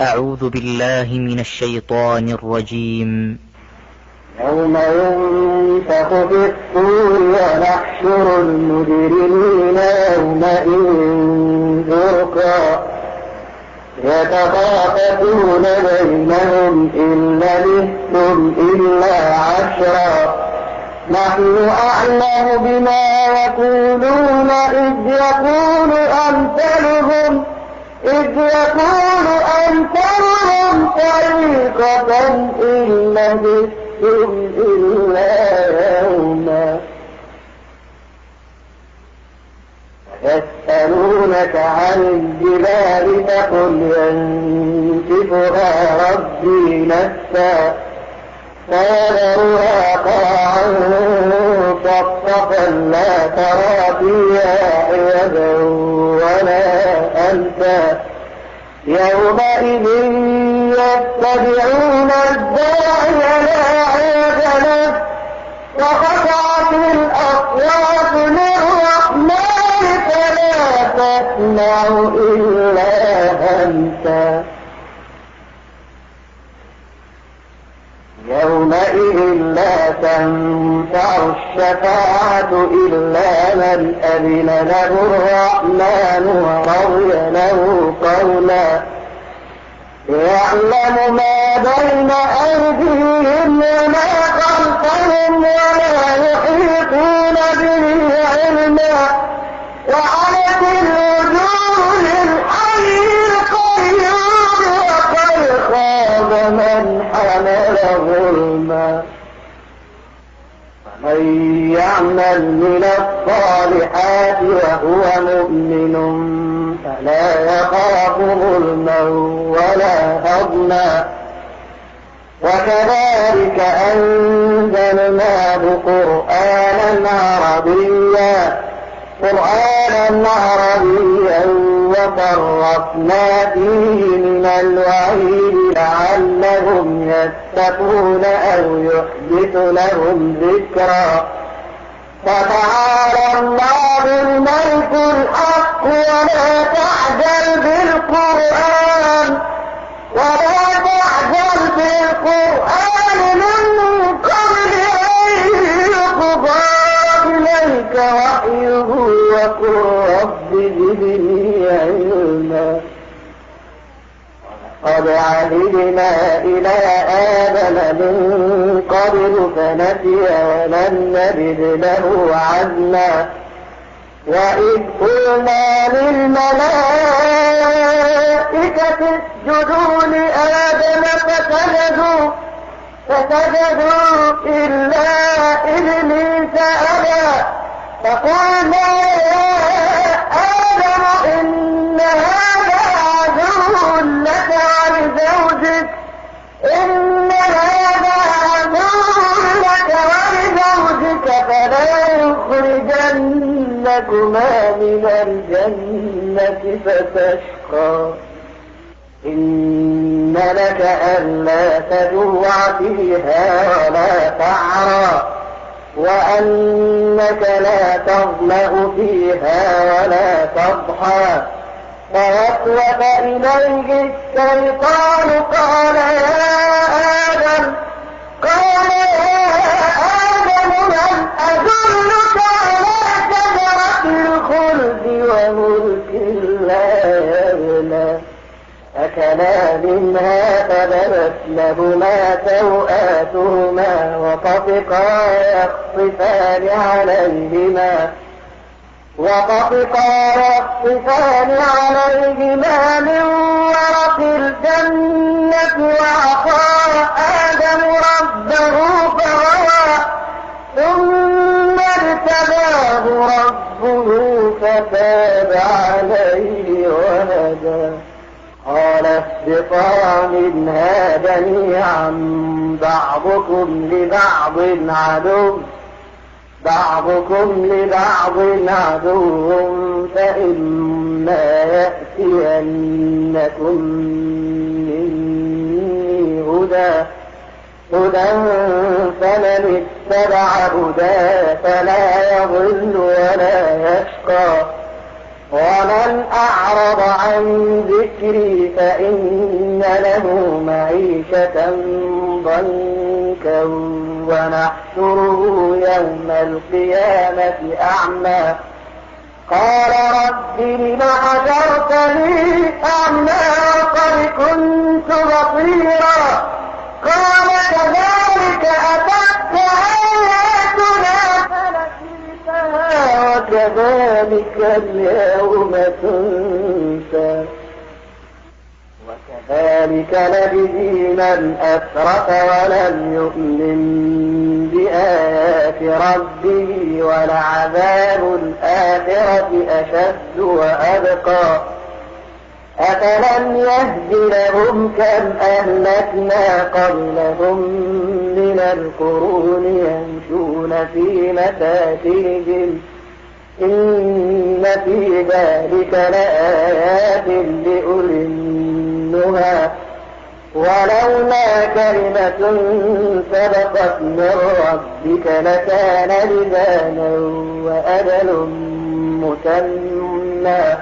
أعوذ بالله من الشيطان الرجيم. يوم ينفخ في الصور ونحشر المجرمين يومئذ زرقا يتخافتون بينهم إن لبثتم إلا عشرا نحن أعلم بما يقولون إذ يقول أمثلهم طريقة إن لبثتم إلا يوما يسألونك عن الجبال فقل ينسفها ربي نسفا فيذرها قاعا صفصفا لا ترى فيها عوجا ولا أمتا يومئذ يتبعون الداعي لا عوج له وخشعت الأصوات للرحمن فلا تسمع إلا همسا يومئذ لا تنفع الشفاعة إلا من أذن له الرحمن ورضي له قولا يعلم ما بين أيديهم وما خلفهم ولا يحيطون به علما وعنت الوجوه للحي القيوم وقد خاب من حمل ظلما ومن يعمل من الصالحات وهو مؤمن فلا يخاف ظلما ولا هضما وكذلك أنزلناه قرآنا عربيا وفرقنا فيه من الوعيد لعلهم يتقون أو يحدث لهم ذكرا فتعالى الله الملك الحق ولا تعجل بالقرآن من قبل أن يقضى إليك وحيه وقل رب زدني علما قد عهدنا إلى آدم من قبل فنسي ولم نجد له عزما وإذ قلنا للملائكة اسجدوا لآدم فسجدوا إلا إبليس أبى فقلنا يا آدم إن هذا عدو لك ولزوجك فلا يخرجنكما من الجنة فتشقى إن لك ألا تجوع فيها ولا تعرى وأنك لا تظمأ فيها ولا تضحى فوسوس إليه الشيطان قال يا آدم هل أدلك على شجرة الخلد وملك لا يبلى أكلا منها فبدت لهما سوآتهما وطفقا يخصفان عليهما من ورق الجنة وعصى آدم ربه فغوى ثم ارتباه ربه فتاب عليه وهدى قال اهبطا منها جميعا بعضكم لبعض عدو فإما يأتينكم مني هدى فمن اتبع هدى فلا يضل ولا يشقى ومن أعرض عن ذكري فإن له معيشة ضنكا ونحشره يوم القيامة أعمى قال رب لم حشرتني أعمى وقد كنت بصيرا قال كذلك أتتك آياتنا فنسيتها وكذلك اليوم تنسى وكذلك نجزي من أسرف ولم يؤمن بآيات ربه ولعذاب الآخرة أشد وأبقى أفلم يهد لهم كم أهلكنا قبلهم من القرون يمشون في مساكنهم إن في ذلك لآيات لأولي النهى ولولا كلمة سبقت من ربك لكان لزاما وأجل مسمى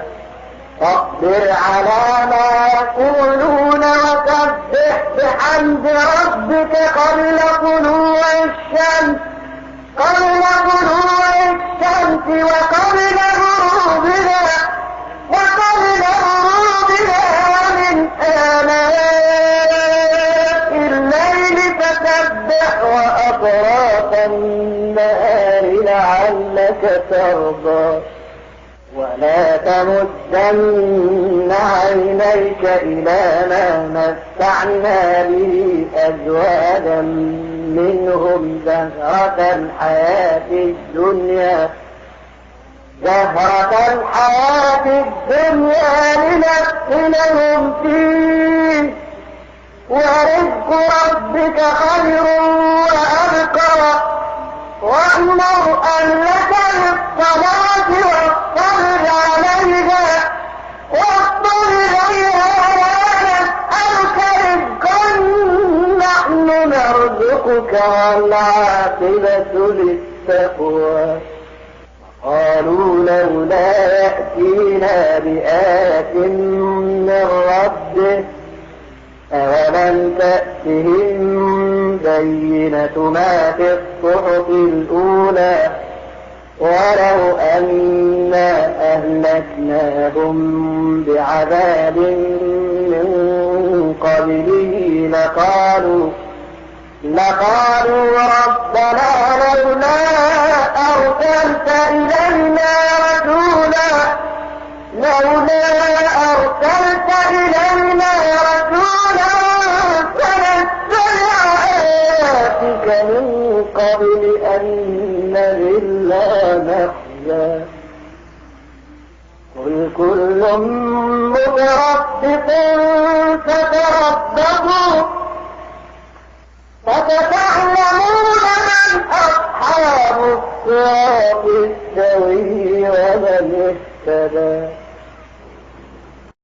فاصبر على ما يقولون وسبح بحمد ربك قبل طلوع الشمس وقبل غروبها ومن آناء الليل فسبح وأطراف النهار لعلك ترضى ولا تمدن عينيك إلى ما متعنا به أزواجا منهم زهرة الحياة الدنيا لنفتنهم فيه ورزق ربك خير وأبقى وأمر أهلك بالصلاة واصطبر عليها لا نسألك رزقا نحن نرزقك والعاقبة للتقوى قالوا لولا يأتينا بآية من ربه أولم تأتهم بينة ما في الصحف الأولى ولو أنا أهلكناهم بعذاب من قبله لقالوا ربنا لولا أرسلت إلينا رسولا فنتبع آياتك من قبل أن نذل ونخزى قل كل متربص فتربصوا فستعلمون من أصحاب الصراط السوي ومن اهتدى